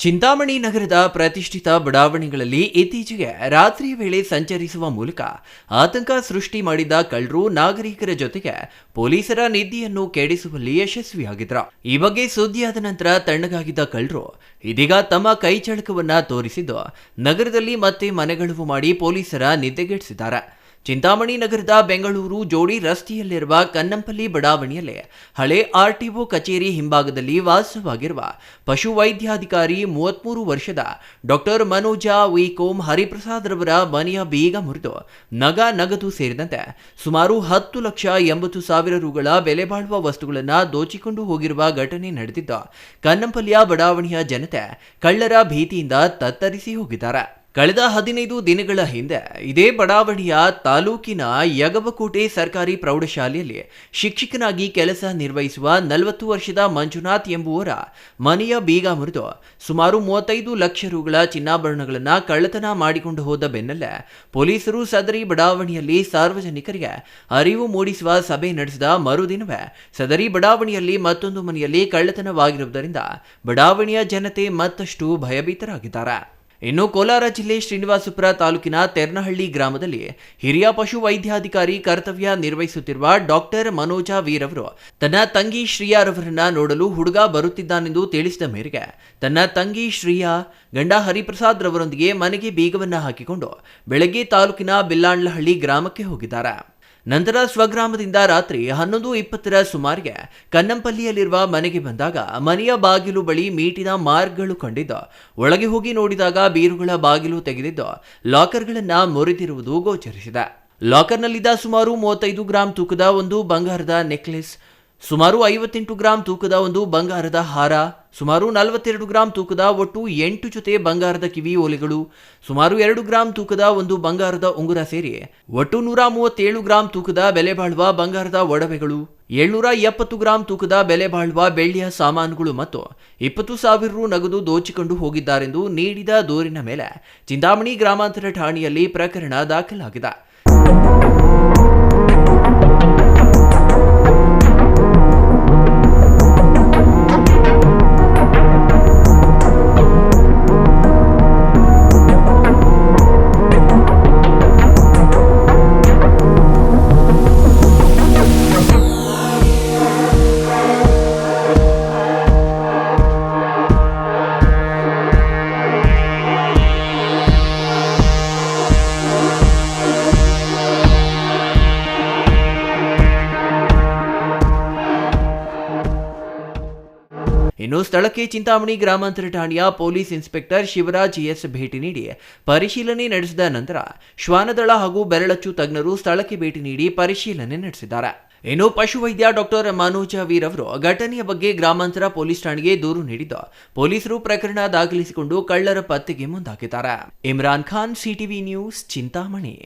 ಚಿಂತಾಮಣಿ ನಗರದ ಪ್ರತಿಷ್ಠಿತ ಬಡಾವಣೆಗಳಲ್ಲಿ ಇತ್ತೀಚೆಗೆ ರಾತ್ರಿಯ ವೇಳೆ ಸಂಚರಿಸುವ ಮೂಲಕ ಆತಂಕ ಸೃಷ್ಟಿ ಮಾಡಿದ್ದ ಕಳ್ಳರು ನಾಗರಿಕರ ಜೊತೆಗೆ ಪೊಲೀಸರ ನಿದ್ದೆಯನ್ನು ಕೆಡಿಸುವಲ್ಲಿ ಯಶಸ್ವಿಯಾಗಿದ್ರು. ಈ ಬಗ್ಗೆ ಸುದ್ದಿಯಾದ ನಂತರ ತಣ್ಣಗಾಗಿದ್ದ ಕಳ್ಳರು ಇದೀಗ ತಮ್ಮ ಕೈಚಳಕವನ್ನ ತೋರಿಸಿದ್ದು ನಗರದಲ್ಲಿ ಮತ್ತೆ ಮನೆಗಳವು ಮಾಡಿ ಪೊಲೀಸರ ನಿದ್ದೆಗೆಡಿಸಿದ್ದಾರೆ. ಚಿಂತಾಮಣಿ ನಗರದ ಬೆಂಗಳೂರು ಜೋಡಿ ರಸ್ತೆಯಲ್ಲಿರುವ ಕನ್ನಂಪಲ್ಲಿ ಬಡಾವಣೆಯಲ್ಲಿ ಹಳೆ ಆರ್ಟಿಒ ಕಚೇರಿ ಹಿಂಭಾಗದಲ್ಲಿ ವಾಸವಾಗಿರುವ ಪಶು ವೈದ್ಯಾಧಿಕಾರಿ 33 ವರ್ಷದ ಡಾಕ್ಟರ್ ಮನೋಜ ವಿಕೋಮ್ ಹರಿಪ್ರಸಾದ್ ರವರ ಮನೆಯ ಬೀಗ ಮುರಿದು ನಗದು ಸೇರಿದಂತೆ ಸುಮಾರು 10,80,000 ರುಗಳ ಬೆಲೆ ಬಾಳುವ ವಸ್ತುಗಳನ್ನು ದೋಚಿಕೊಂಡು ಹೋಗಿರುವ ಘಟನೆ ನಡೆದಿದ್ದು ಕನ್ನಂಪಲ್ಲಿಯ ಬಡಾವಣೆಯ ಜನತೆ ಕಳ್ಳರ ಭೀತಿಯಿಂದ ತತ್ತರಿಸಿ ಹೋಗಿದ್ದಾರೆ. ಕಳೆದ 15 ದಿನಗಳ ಹಿಂದೆ ಇದೇ ಬಡಾವಣೆಯ ತಾಲೂಕಿನ ಯಗವಕೋಟೆ ಸರ್ಕಾರಿ ಪ್ರೌಢಶಾಲೆಯಲ್ಲಿ ಶಿಕ್ಷಕನಾಗಿ ಕೆಲಸ ನಿರ್ವಹಿಸುವ 40 ವರ್ಷದ ಮಂಜುನಾಥ್ ಎಂಬುವರ ಮನೆಯ ಬೀಗ ಮುರಿದು ಸುಮಾರು 35 ಲಕ್ಷ ರುಗಳ ಚಿನ್ನಾಭರಣಗಳನ್ನು ಕಳ್ಳತನ ಮಾಡಿಕೊಂಡು ಹೋದ ಬೆನ್ನಲ್ಲೇ ಪೊಲೀಸರು ಸದರಿ ಬಡಾವಣೆಯಲ್ಲಿ ಸಾರ್ವಜನಿಕರಿಗೆ ಅರಿವು ಮೂಡಿಸುವ ಸಭೆ ನಡೆಸಿದ ಮರುದಿನವೇ ಸದರಿ ಬಡಾವಣೆಯಲ್ಲಿ ಮತ್ತೊಂದು ಮನೆಯಲ್ಲಿ ಕಳ್ಳತನವಾಗಿರುವುದರಿಂದ ಬಡಾವಣೆಯ ಜನತೆ ಮತ್ತಷ್ಟು ಭಯಭೀತರಾಗಿದ್ದಾರೆ. ಇನ್ನು ಕೋಲಾರ ಜಿಲ್ಲೆ ಶ್ರೀನಿವಾಸಪುರ ತಾಲೂಕಿನ ತೆರ್ನಹಳ್ಳಿ ಗ್ರಾಮದಲ್ಲಿ ಹಿರಿಯ ಪಶು ವೈದ್ಯಾಧಿಕಾರಿ ಕರ್ತವ್ಯ ನಿರ್ವಹಿಸುತ್ತಿರುವ ಡಾಕ್ಟರ್ ಮನೋಜ ವೀರವರು ತನ್ನ ತಂಗಿ ಶ್ರೀಯಾರವರನ್ನ ನೋಡಲು ಹುಡುಗ ಬರುತ್ತಿದ್ದಾನೆಂದು ತಿಳಿಸಿದ ಮೇರೆಗೆ ತನ್ನ ತಂಗಿ ಶ್ರೀಯಾ ಗಂಡ ಹರಿಪ್ರಸಾದ್ ರವರೊಂದಿಗೆ ಮನೆಗೆ ಬೀಗವನ್ನ ಹಾಕಿಕೊಂಡು ಬೆಳಗ್ಗೆ ತಾಲೂಕಿನ ಬಿಲ್ಲಾಂಡ್ಲಹಳ್ಳಿ ಗ್ರಾಮಕ್ಕೆ ಹೋಗಿದ್ದಾರೆ. ನಂತರ ಸ್ವಗ್ರಾಮದಿಂದ ರಾತ್ರಿ 11:20 ಸುಮಾರಿಗೆ ಕನ್ನಂಪಲ್ಲಿಯಲ್ಲಿರುವ ಮನೆಗೆ ಬಂದಾಗ ಮನೆಯ ಬಾಗಿಲು ಬಳಿ ಮೀಟಿನ ಮಾರ್ಕ್ಗಳು ಕಂಡಿದ್ದು ಒಳಗೆ ಹೋಗಿ ನೋಡಿದಾಗ ಬೀರುಗಳ ಬಾಗಿಲು ತೆಗೆದಿದ್ದು ಲಾಕರ್ಗಳನ್ನು ಮುರಿದಿರುವುದು ಗೋಚರಿಸಿದೆ. ಲಾಕರ್ನಲ್ಲಿದ್ದ ಸುಮಾರು 35 ಗ್ರಾಂ ತೂಕದ ಒಂದು ಬಂಗಾರದ ನೆಕ್ಲೆಸ್, ಸುಮಾರು 58 ಗ್ರಾಂ ತೂಕದ ಒಂದು ಬಂಗಾರದ ಹಾರ, ಸುಮಾರು 42 ಗ್ರಾಂ ತೂಕದ ಒಟ್ಟು 8 ಜೊತೆ ಬಂಗಾರದ ಕಿವಿ ಓಲೆಗಳು, ಸುಮಾರು 2 ಗ್ರಾಂ ತೂಕದ ಒಂದು ಬಂಗಾರದ ಉಂಗುರ ಸೇರಿ ಒಟ್ಟು 137 ಗ್ರಾಂ ತೂಕದ ಬೆಲೆ ಬಾಳುವ ಬಂಗಾರದ ಒಡವೆಗಳು, 770 ಗ್ರಾಂ ತೂಕದ ಬೆಲೆ ಬಾಳುವ ಬೆಳ್ಳಿಯ ಸಾಮಾನುಗಳು ಮತ್ತು 20,000 ರು ನಗದು ದೋಚಿಕೊಂಡು ಹೋಗಿದ್ದಾರೆಂದು ನೀಡಿದ ದೂರಿನ ಮೇಲೆ ಚಿಂತಾಮಣಿ ಗ್ರಾಮಾಂತರ ಠಾಣೆಯಲ್ಲಿ ಪ್ರಕರಣ ದಾಖಲಾಗಿದೆ. ಇನ್ನು ಸ್ಥಳಕ್ಕೆ ಚಿಂತಾಮಣಿ ಗ್ರಾಮಾಂತರ ಠಾಣೆಯ ಪೊಲೀಸ್ ಇನ್ಸ್ಪೆಕ್ಟರ್ ಶಿವರಾಜ್ ಎಸ್ ಭೇಟಿ ನೀಡಿ ಪರಿಶೀಲನೆ ನಡೆಸಿದ ನಂತರ ಶ್ವಾನದಳ ಹಾಗೂ ಬೆರಳಚ್ಚು ತಜ್ಞರು ಸ್ಥಳಕ್ಕೆ ಭೇಟಿ ನೀಡಿ ಪರಿಶೀಲನೆ ನಡೆಸಿದ್ದಾರೆ. ಇನ್ನು ಪಶುವೈದ್ಯ ಡಾಕ್ಟರ್ ಮನೋಜ ವೀರ್ ಅವರು ಘಟನೆಯ ಬಗ್ಗೆ ಗ್ರಾಮಾಂತರ ಪೊಲೀಸ್ ಠಾಣೆಗೆ ದೂರು ನೀಡಿದ್ದು ಪೊಲೀಸರು ಪ್ರಕರಣ ದಾಖಲಿಸಿಕೊಂಡು ಕಳ್ಳರ ಪತ್ತೆಗೆ ಮುಂದಾಗಿದ್ದಾರೆ. Imran Khan, CTV news, Chintamani.